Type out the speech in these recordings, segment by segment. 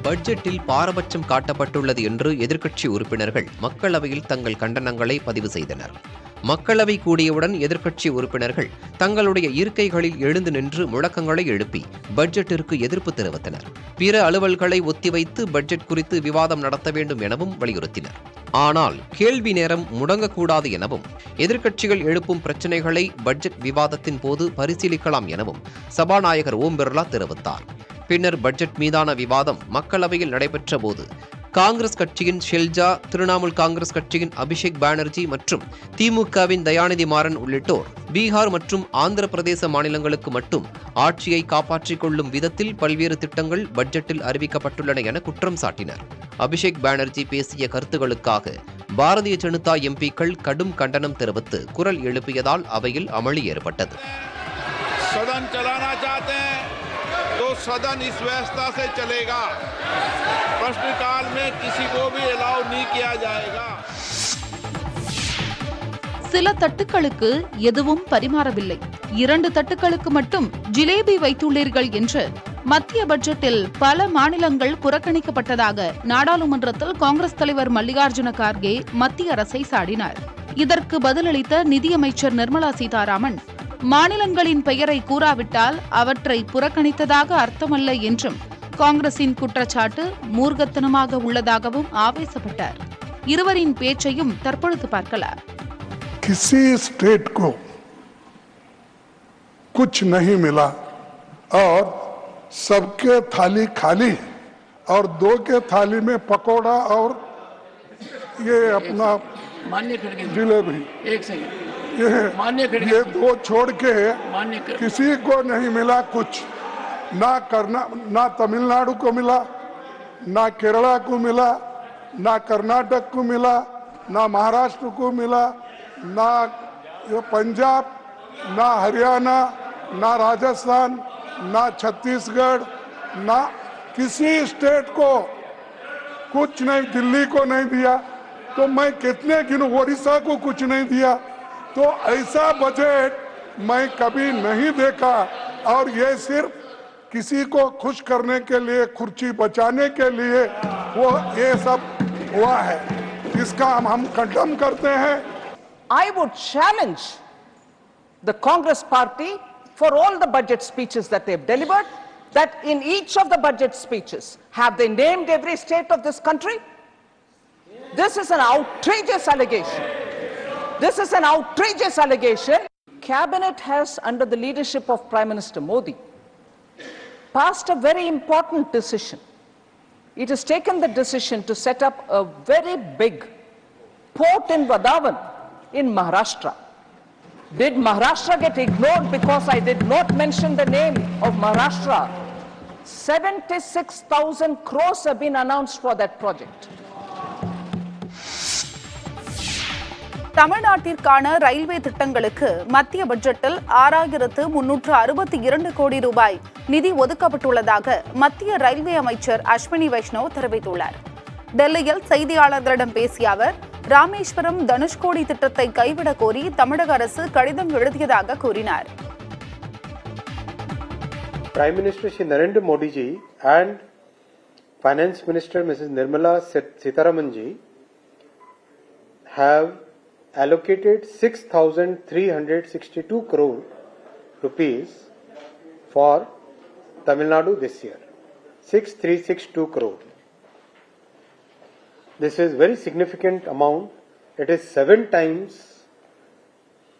பட்ஜெட்டில் பாரபட்சம் காட்டப்பட்டுள்ளது என்று எதிர்க்கட்சி உறுப்பினர்கள் மக்களவையில் தங்கள் கண்டனங்களை பதிவு செய்தனர். மக்களவை கூடியவுடன் எதிர்க்கட்சி உறுப்பினர்கள் தங்களுடைய இருக்கைகளில் எழுந்து நின்று முழக்கங்களை எழுப்பி பட்ஜெட்டிற்கு எதிர்ப்பு தெரிவித்தனர். பிற அலுவல்களை ஒத்திவைத்து பட்ஜெட் குறித்து விவாதம் நடத்த வேண்டும் எனவும் வலியுறுத்தினர். ஆனால் கேள்வி நேரம் முடங்கக்கூடாது எனவும் எதிர்க்கட்சிகள் எழுப்பும் பிரச்சினைகளை பட்ஜெட் விவாதத்தின் போது பரிசீலிக்கலாம் எனவும் சபாநாயகர் ஓம் பிர்லா தெரிவித்தார். பின்னர் பட்ஜெட் மீதான விவாதம் மக்களவையில் நடைபெற்ற போது காங்கிரஸ் கட்சியின் ஷெல்ஜா, திரிணாமுல் காங்கிரஸ் கட்சியின் அபிஷேக் பானர்ஜி மற்றும் திமுகவின் தயாநிதி மாறன் உள்ளிட்டோர் பீகார் மற்றும் ஆந்திர பிரதேச மாநிலங்களுக்கு மட்டும் ஆட்சியை காப்பாற்றிக் கொள்ளும் விதத்தில் பல்வேறு திட்டங்கள் பட்ஜெட்டில் அறிவிக்கப்பட்டுள்ளன என குற்றம் சாட்டினர். அபிஷேக் பானர்ஜி பேசிய கருத்துகளுக்காக பாரதிய ஜனதா எம்பிக்கள் கடும் கண்டனம் தெரிவித்து குரல் எழுப்பியதால் அவையில் அமளி ஏற்பட்டது. तो सदन इस व्यवस्था से चलेगा. प्रश्नकाल में किसी को भी अलाउ नहीं किया जाएगा. சில தட்டுக்களுக்கு எதுவும் பரிமாறவில்லை, 2 தட்டுக்களுக்கு மட்டும் ஜிலேபி வைத்துள்ளீர்கள் என்று மத்திய பட்ஜெட்டில் பல மாநிலங்கள் புறக்கணிக்கப்பட்டதாக நாடாளுமன்றத்தில் காங்கிரஸ் தலைவர் மல்லிகார்ஜுன கார்கே மத்திய அரசை சாடினார். இதற்கு பதிலளித்த நிதியமைச்சர் நிர்மலா சீதாராமன், மாநிலங்களின் பெயரை கூறாவிட்டால் அவற்றை புறக்கணித்ததாக அர்த்தமல்ல என்றும் காங்கிரசின் குற்றச்சாட்டு மூர்க்கத்தனமாக உள்ளதாகவும் ஆவேசப்பட்டார். இருவரின் பேச்சையும் தற்பொழுது பார்க்கலாம். किसी स्टेट को कुछ नहीं मिला और सबके थाली खाली और 2 के थाली में पकोड़ा और ये अपना जिलेबी, एक सेकंड, ये 2 छोड़ के किसी को नहीं मिला कुछ. ना तमिलनाडु को मिला, ना केरला को मिला, ना कर्नाटक को मिला, ना महाराष्ट्र को मिला, ना पंजाब, ना हरियाणा, ना राजस्थान, ना छत्तीसगढ़, ना किसी स्टेट को कुछ नहीं. दिल्ली को नहीं दिया तो मैं कितने गिनूं, ओडिशा को कुछ नहीं दिया. तो ऐसा बजट मैं कभी नहीं देखा और ये सिर्फ किसी को खुश करने के लिए, कुर्सी बचाने के लिए वो ये सब हुआ है. इसका हम खंडन करते हैं. I would challenge the Congress party for all the budget speeches that they've delivered, that in each of the budget speeches, have they named every state of this country? This is an outrageous allegation. This is an outrageous allegation. Cabinet has, under the leadership of Prime Minister Modi, passed a very important decision. It has taken the decision to set up a very big port in Vadavan in Maharashtra. Did Maharashtra get ignored because I did not mention the name of Maharashtra? 76,000 crores have been announced for that project. தமிழ்நாட்டிற்கான railway திட்டங்களுக்கு மத்திய பட்ஜெட்டில் 6,362 கோடி ரூபாய் நிதி ஒதுக்கப்பட்டுள்ளதாக மத்திய railway அமைச்சர் அஸ்வினி வைஷ்ணவ் தெரிவித்துள்ளார். டெல்லியில் செய்தியாளர்களிடம் பேசிய அவர், ராமேஸ்வரம் தனுஷ்கோடி திட்டத்தை கைவிட கோரி தமிழக அரசு கடிதம் எழுதியதாக கூறினார். Prime Minister Shri Narendra Modi ji and Finance Minister Mrs. Nirmala Sitharaman ji have allocated 6,362 crore rupees for Tamil Nadu this year. 6,362 crore. This is very significant amount. It is 7 times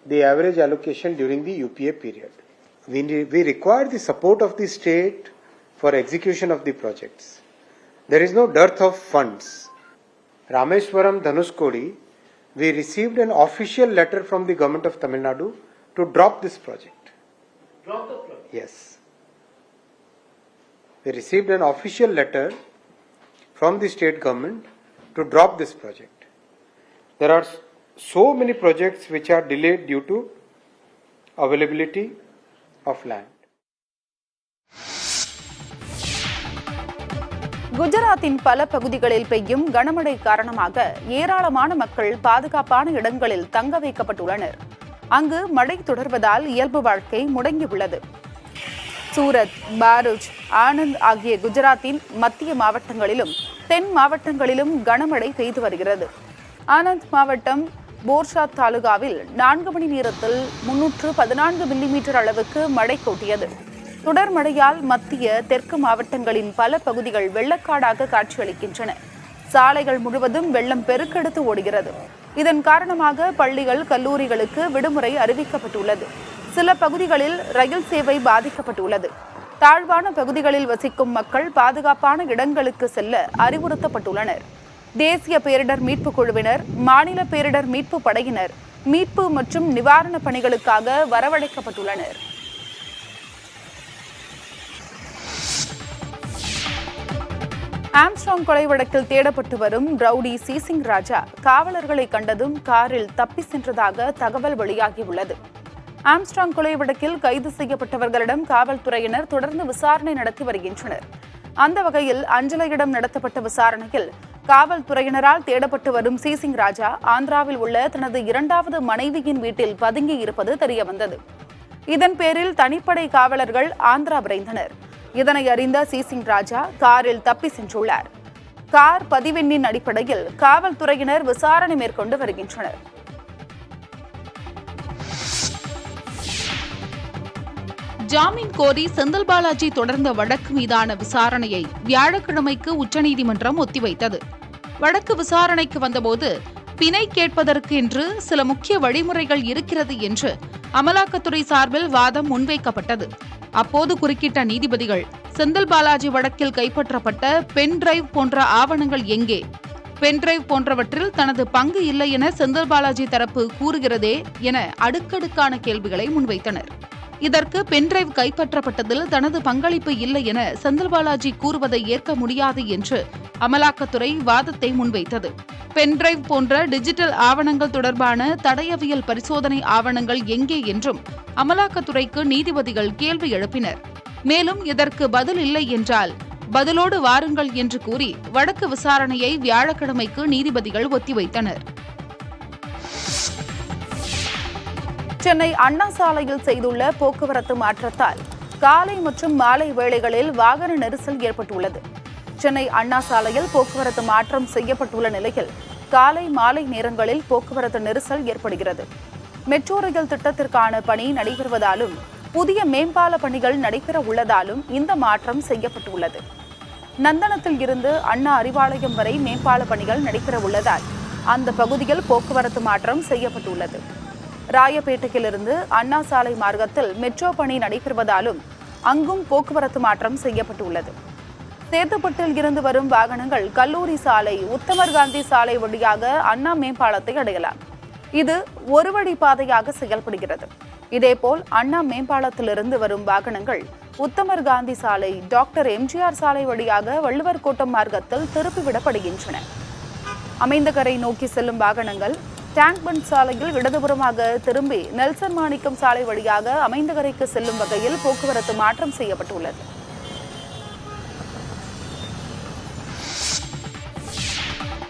the average allocation during the UPA period. We require the support of the state for execution of the projects. There is no dearth of funds. Rameswaram Dhanushkodi, we received an official letter from the government of Tamil Nadu to drop this project. Drop the project? Yes. We received an official letter from the state government to drop this project. There are so many projects which are delayed due to availability of land. குஜராத்தின் பல பகுதிகளில் பெய்யும் கனமழை காரணமாக ஏராளமான மக்கள் பாதுகாப்பான இடங்களில் தங்க வைக்கப்பட்டுள்ளனர். அங்கு மழை தொடர்வதால் இயல்பு வாழ்க்கை முடங்கியுள்ளது. சூரத், பாரூச், ஆனந்த் ஆகிய குஜராத்தின் மத்திய மாவட்டங்களிலும் தென் மாவட்டங்களிலும் கனமழை பெய்து வருகிறது. ஆனந்த் மாவட்டம் போர்ஷாத் தாலுகாவில் 4 மணி நேரத்தில் 314 மில்லிமீட்டர் அளவுக்கு மழை கொட்டியது. தொடர் மழையால் மத்திய தெற்கு மாவட்டங்களின் பல பகுதிகள் வெள்ளக்காடாக காட்சியளிக்கின்றன. சாலைகள் முழுவதும் வெள்ளம் பெருக்கெடுத்து ஓடுகிறது. இதன் காரணமாக பள்ளிகள், கல்லூரிகளுக்கு விடுமுறை அறிவிக்கப்பட்டுள்ளது. சில பகுதிகளில் ரயில் சேவை பாதிக்கப்பட்டுள்ளது. தாழ்வான பகுதிகளில் வசிக்கும் மக்கள் பாதுகாப்பான இடங்களுக்கு செல்ல அறிவுறுத்தப்பட்டுள்ளனர். தேசிய பேரிடர் மீட்புக் குழுவினர், மாநில பேரிடர் மீட்பு படையினர் மீட்பு மற்றும் நிவாரணப் பணிகளுக்காக வரவழைக்கப்பட்டுள்ளனர். ஆம்ஸ்ட்ராங் கொலை வழக்கில் தேடப்பட்டு வரும் ரவுடி சிசிங் ராஜா காவலர்களை கண்டதும் காரில் தப்பி சென்றதாக தகவல் வெளியாகியுள்ளது. ஆம்ஸ்ட்ராங் கொலை வழக்கில் கைது செய்யப்பட்டவர்களிடம் காவல்துறையினர் தொடர்ந்து விசாரணை நடத்தி வருகின்றனர். அந்த வகையில் அஞ்சலையிடம் நடத்தப்பட்ட விசாரணையில் காவல்துறையினரால் தேடப்பட்டு வரும் சிசிங் ராஜா ஆந்திராவில் உள்ள தனது 2வது மனைவியின் வீட்டில் பதுங்கி இருப்பது தெரியவந்தது. இதன் பேரில் தனிப்படை காவலர்கள் ஆந்திரா விரைந்தனர். இதனை அறிந்த சிசிங் ராஜா காரில் தப்பி சென்றுள்ளார். கார் பதிவெண்ணின் அடிப்படையில் காவல்துறையினர் விசாரணை மேற்கொண்டு வருகின்றனர். ஜாமீன் கோரி செந்தில் பாலாஜி தொடர்ந்த வழக்கு மீதான விசாரணையை வியாழக்கிழமைக்கு உச்சநீதிமன்றம் ஒத்திவைத்தது. வழக்கு விசாரணைக்கு வந்தபோது பிணை கேட்பதற்கு என்று சில முக்கிய வழிமுறைகள் இருக்கிறது என்று அமலாக்கத்துறை சார்பில் வாதம் முன்வைக்கப்பட்டது. அப்போது குறுக்கிட்ட நீதிபதிகள், செந்தில் பாலாஜி வழக்கில் கைப்பற்றப்பட்ட பென்டிரைவ் போன்ற ஆவணங்கள் எங்கே? பென்டிரைவ் போன்றவற்றில் தனது பங்கு இல்லை என செந்தில் பாலாஜி தரப்பு கூறுகிறதே என அடுக்கடுக்கான கேள்விகளை முன்வைத்தனர். இதற்கு பென்டிரைவ் கைப்பற்றப்பட்டதில் தனது பங்களிப்பு இல்லை என செந்தில் பாலாஜி கூறுவதை ஏற்க முடியாது என்று அமலாக்கத்துறை வாதத்தை முன்வைத்தது. பென்டிரைவ் போன்ற டிஜிட்டல் ஆவணங்கள் தொடர்பான தடயவியல் பரிசோதனை ஆவணங்கள் எங்கே என்றும் அமலாக்கத்துறைக்கு நீதிபதிகள் கேள்வி எழுப்பினர். மேலும் இதற்கு பதில் இல்லை என்றால் பதிலோடு வாருங்கள் என்று கூறி வழக்கு விசாரணையை வியாழக்கிழமைக்கு நீதிபதிகள் ஒத்திவைத்தனர். சென்னை அண்ணா சாலையில் செய்துள்ள போக்குவரத்து மாற்றத்தால் காலை மற்றும் மாலை வேளைகளில் வாகன நெரிசல் ஏற்பட்டுள்ளது. சென்னை அண்ணா சாலையில் போக்குவரத்து மாற்றம் செய்யப்பட்டுள்ள நிலையில் காலை மாலை நேரங்களில் போக்குவரத்து நெரிசல் ஏற்படுகிறது. மெட்ரோ ரயில் திட்டத்திற்கான பணி நடைபெறுவதாலும் புதிய மேம்பால பணிகள் நடைபெற உள்ளதாலும் இந்த மாற்றம் செய்யப்பட்டுள்ளது. நந்தனத்தில் இருந்து அண்ணா அறிவாலயம் வரை மேம்பால பணிகள் நடைபெற உள்ளதால் அந்த பகுதியில் போக்குவரத்து மாற்றம் செய்யப்பட்டுள்ளது. ராயப்பேட்டையிலிருந்து அண்ணா சாலை மார்க்கத்தில் மெட்ரோ பணி நடைபெறுவதாலும் அங்கும் போக்குவரத்து மாற்றம் செய்யப்பட்டுள்ளது. சேத்துப்பட்டில் இருந்து வரும் வாகனங்கள் கல்லூரி சாலை, உத்தமர் காந்தி சாலை வழியாக அண்ணா மேம்பாலத்தை அடையலாம். இது ஒரு வழி பாதையாக செயல்படுகிறது. இதேபோல் அண்ணா மேம்பாலத்திலிருந்து வரும் வாகனங்கள் உத்தமர் காந்தி சாலை, டாக்டர் எம்ஜிஆர் சாலை வழியாக வள்ளுவர் கோட்டம் மார்க்கத்தில் திருப்பிவிடப்படுகின்றன. அமைந்தகரை நோக்கி செல்லும் வாகனங்கள் டேங்க்பண்ட் சாலையில் இடதுபுறமாக திரும்பி நெல்சன் மாணிக்கம் சாலை வழியாக அமைந்தகரைக்கு செல்லும் வகையில் போக்குவரத்து மாற்றம் செய்யப்பட்டுள்ளது.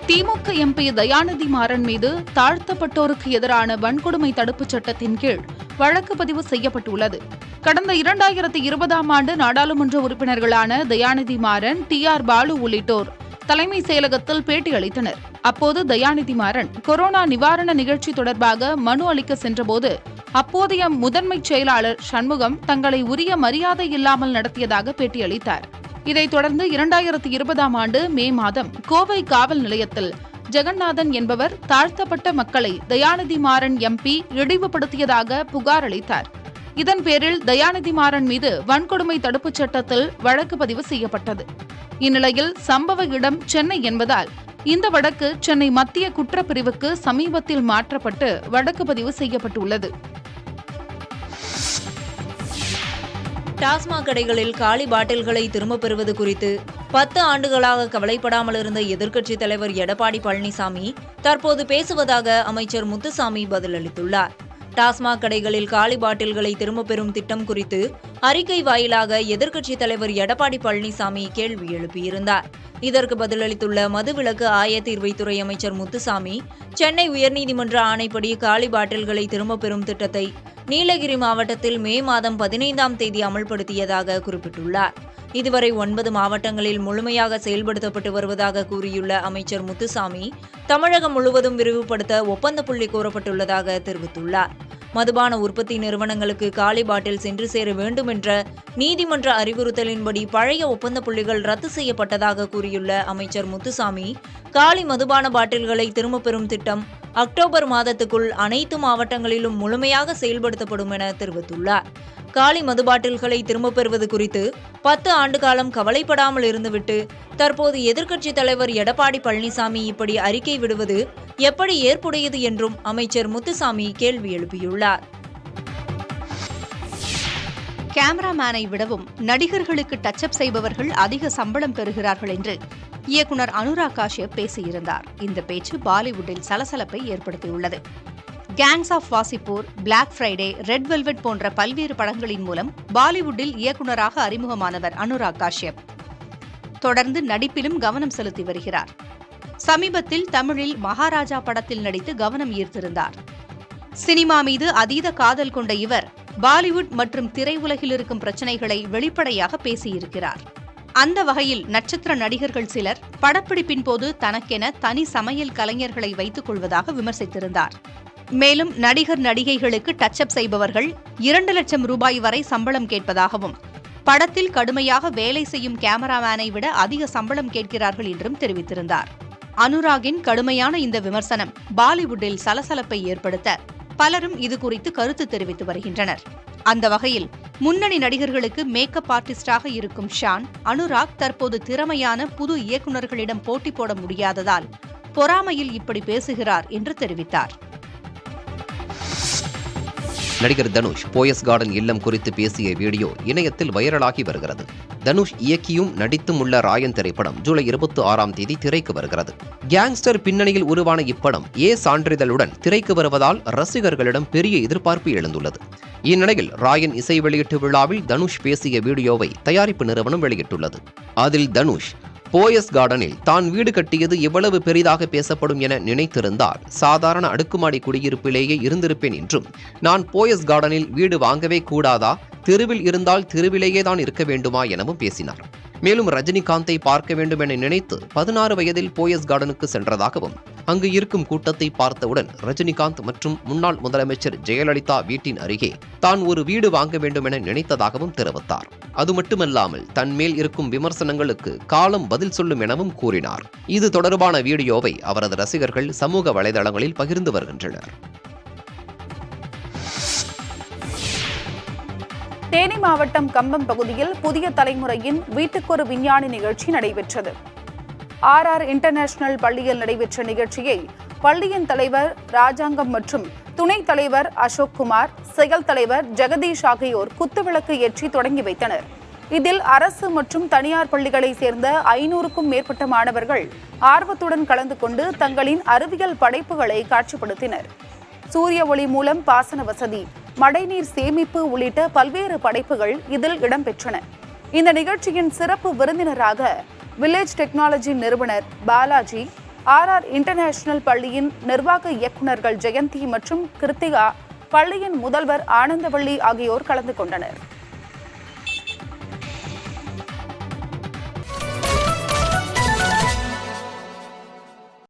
திமுக எம்பி தயாநிதி மாறன் மீது தாழ்த்தப்பட்டோருக்கு எதிரான வன்கொடுமை தடுப்புச் சட்டத்தின் கீழ் வழக்கு பதிவு செய்யப்பட்டுள்ளது. கடந்த 2020ஆம் ஆண்டு நாடாளுமன்ற உறுப்பினர்களான தயாநிதி மாறன், TR பாலு உள்ளிட்டோர் தலைமை செயலகத்தில் பேட்டியளித்தனர். அப்போது தயாநிதி மாறன் கொரோனா நிவாரண நிகழ்ச்சி தொடர்பாக மனு அளிக்க சென்றபோது அப்போதைய முதன்மை செயலாளர் சண்முகம் தங்களை உரிய மரியாதை இல்லாமல் நடத்தியதாக பேட்டியளித்தார். இதைத் தொடர்ந்து 2020ஆம் ஆண்டு மே மாதம் கோவை காவல் நிலையத்தில் ஜெகநாதன் என்பவர் தாழ்த்தப்பட்ட மக்களை தயாநிதி மாறன் MP இழிவுபடுத்தியதாக புகார் அளித்தார். இதன் பேரில் தயாநிதி மாறன் மீது வன்கொடுமை தடுப்புச் சட்டத்தில் வழக்கு பதிவு செய்யப்பட்டது. இந்நிலையில் சம்பவ இடம் சென்னை என்பதால் இந்த வழக்கு சென்னை மத்திய குற்றப்பிரிவுக்கு சமீபத்தில் மாற்றப்பட்டு வழக்கு பதிவு செய்யப்பட்டுள்ளது. டாஸ்மாக் கடைகளில் காலி பாட்டில்களை திரும்பப் பெறுவது குறித்து 10 ஆண்டுகளாக கவலைப்படாமல் இருந்த எதிர்க்கட்சித் தலைவர் எடப்பாடி பழனிசாமி தற்போது பேசுவதாக அமைச்சர் முத்துசாமி பதிலளித்துள்ளார். டாஸ்மாக் கடைகளில் காலி பாட்டில்களை திரும்பப் பெறும் திட்டம் குறித்து அறிக்கை வாயிலாக எதிர்க்கட்சித் தலைவர் எடப்பாடி பழனிசாமி கேள்வி எழுப்பியிருந்தார். இதற்கு பதிலளித்துள்ள மதுவிலக்கு ஆயத்தீர்வைத்துறை அமைச்சர் முத்துசாமி, சென்னை உயர்நீதிமன்ற ஆணைப்படி காலி பாட்டில்களை திரும்பப் பெறும் திட்டத்தை நீலகிரி மாவட்டத்தில் மே மாதம் 15ஆம் தேதி அமல்படுத்தியதாக குறிப்பிட்டுள்ளார். இதுவரை 9 மாவட்டங்களில் முழுமையாக செயல்படுத்தப்பட்டு வருவதாக கூறியுள்ள அமைச்சர் முத்துசாமி, தமிழகம் முழுவதும் விரிவுபடுத்த ஒப்பந்த புள்ளி கோரப்பட்டுள்ளதாக தெரிவித்துள்ளார். மதுபான உற்பத்தி நிறுவனங்களுக்கு காலி பாட்டில் சென்று சேர வேண்டும் என்ற நீதிமன்ற அறிவுறுத்தலின்படி பழைய ஒப்பந்த புள்ளிகள் ரத்து செய்யப்பட்டதாக கூறியுள்ள அமைச்சர் முத்துசாமி, காலி மதுபான பாட்டில்களை திரும்பப் பெறும் திட்டம் அக்டோபர் மாதத்துக்குள் அனைத்து மாவட்டங்களிலும் முழுமையாக செயல்படுத்தப்படும் என தெரிவித்துள்ளார். காலி மது பாட்டில்களை திரும்பப் பெறுவது குறித்து 10 ஆண்டு காலம் கவலைப்படாமல் இருந்துவிட்டு தற்போது எதிர்க்கட்சித் தலைவர் எடப்பாடி பழனிசாமி இப்படி அறிக்கை விடுவது எப்படி ஏற்புடையது என்றும் அமைச்சர் முத்துசாமி கேள்வி எழுப்பியுள்ளார். கேமராமேனை விடவும் நடிகர்களுக்கு டச்சப் செய்பவர்கள் அதிக சம்பளம் பெறுகிறார்கள் என்று இயக்குனர் அனுராக் காஷ்யப் பேசியிருந்தார். இந்த பேச்சு பாலிவுட்டில் சலசலப்பை ஏற்படுத்தியுள்ளது. Gangs of Wasseypur, Black Friday, Red Velvet போன்ற பல்வேறு படங்களின் மூலம் பாலிவுட்டில் இயக்குனராக அறிமுகமானவர் அனுராக் காஷ்யப். தொடர்ந்து நடிப்பிலும் கவனம் செலுத்தி வருகிறார். சமீபத்தில் தமிழில் மகாராஜா படத்தில் நடித்து கவனம் ஈர்த்திருந்தார். சினிமா மீது அதீத காதல் கொண்ட இவர் பாலிவுட் மற்றும் திரையுலகில் இருக்கும் பிரச்சினைகளை வெளிப்படையாக பேசியிருக்கிறார். அந்த வகையில் நட்சத்திர நடிகர்கள் சிலர் படப்பிடிப்பின் போது தனக்கென தனி சமையல் கலைஞர்களை வைத்துக் கொள்வதாக விமர்சித்திருந்தார். மேலும் நடிகர் நடிகைகளுக்கு டச்சப் செய்பவர்கள் 2 லட்சம் ரூபாய் வரை சம்பளம் கேட்பதாகவும், படத்தில் கடுமையாக வேலை செய்யும் கேமராமேனை விட அதிக சம்பளம் கேட்கிறார்கள் என்றும் தெரிவித்திருந்தார். அனுராகின் கடுமையான இந்த விமர்சனம் பாலிவுட்டில் சலசலப்பை ஏற்படுத்த பலரும் இதுகுறித்து கருத்து தெரிவித்து வருகின்றனர். அந்த வகையில் முன்னணி நடிகர்களுக்கு மேக்கப் ஆர்டிஸ்டாக இருக்கும் ஷான், அனுராக் தற்போது திறமையான புது இயக்குநர்களிடம் போட்டி போட முடியாததால் பொறாமையில் இப்படி பேசுகிறார் என்று தெரிவித்தார். நடிகர் தனுஷ் போயஸ் கார்டன் இல்லம் குறித்து பேசிய வீடியோ இணையத்தில் வைரலாகி வருகிறது. தனுஷ் இயக்கியும் நடித்தும் உள்ள ராயன் திரைப்படம் ஜூலை 26ஆம் தேதி திரைக்கு வருகிறது. கேங்ஸ்டர் பின்னணியில் உருவான இப்படம் ஏ சான்றிதழுடன் திரைக்கு வருவதால் ரசிகர்களிடம் பெரிய எதிர்பார்ப்பு எழுந்துள்ளது. இந்நிலையில் ராயன் இசை வெளியீட்டு விழாவில் தனுஷ் பேசிய வீடியோவை தயாரிப்பு நிறுவனம் வெளியிட்டுள்ளது. அதில் தனுஷ், போயஸ் கார்டனில் தான் வீடு கட்டியது எவ்வளவு பெரிதாக பேசப்படும் என நினைத்திருந்தால் சாதாரண அடுக்குமாடி குடியிருப்பிலேயே இருந்திருப்பேன் என்றும், நான் போயஸ் கார்டனில் வீடு வாங்கவே கூடாதா, தெருவில் இருந்தால் தெருவிலேயே தான் இருக்க வேண்டுமா எனவும் பேசினார். மேலும் ரஜினிகாந்தை பார்க்க வேண்டும் என நினைத்து 16 வயதில் போயஸ் கார்டனுக்கு சென்றதாகவும், அங்கு இருக்கும் கூட்டத்தை பார்த்தவுடன் ரஜினிகாந்த் மற்றும் முன்னாள் முதலமைச்சர் ஜெயலலிதா வீட்டின் அருகே தான் ஒரு வீடு வாங்க வேண்டும் என நினைத்ததாகவும் தெரிவித்தார். அது மட்டுமல்லாமல் தன் மேல் இருக்கும் விமர்சனங்களுக்கு காலம் பதில் சொல்லும் எனவும் கூறினார். இது தொடர்பான வீடியோவை அவரது ரசிகர்கள் சமூக வலைதளங்களில் பகிர்ந்து வருகின்றனர். தேனி மாவட்டம் கம்பம் பகுதியில் புதிய தலைமுறையின் வீட்டுக்கொரு விஞ்ஞானி நிகழ்ச்சி நடைபெற்றது. RR இன்டர்நேஷனல் பள்ளியில் நடைபெற்ற நிகழ்ச்சியை பள்ளியின் தலைவர் ராஜாங்கம் மற்றும் துணைத் தலைவர் அசோக் குமார், செயல் தலைவர் ஜெகதீஷ் ஆகியோர் குத்துவிளக்கு ஏற்றி தொடங்கி வைத்தனர். இதில் அரசு மற்றும் தனியார் பள்ளிகளை சேர்ந்த 500க்கும் மேற்பட்ட மாணவர்கள் ஆர்வத்துடன் கலந்து கொண்டு தங்களின் அறிவியல் படைப்புகளை காட்சிப்படுத்தினர். சூரிய ஒளி மூலம் பாசன வசதி, மழைநீர் சேமிப்பு உள்ளிட்ட பல்வேறு படைப்புகள் இதில் இடம்பெற்றன. இந்த நிகழ்ச்சியின் சிறப்பு விருந்தினராக வில்லேஜ் டெக்னாலஜி நிறுவனர் பாலாஜி, RR இன்டர்நேஷனல் பள்ளியின் நிர்வாக இயக்குநர்கள் ஜெயந்தி மற்றும் கிருத்திகா, பள்ளியின் முதல்வர் ஆனந்தவள்ளி ஆகியோர் கலந்து கொண்டனர்.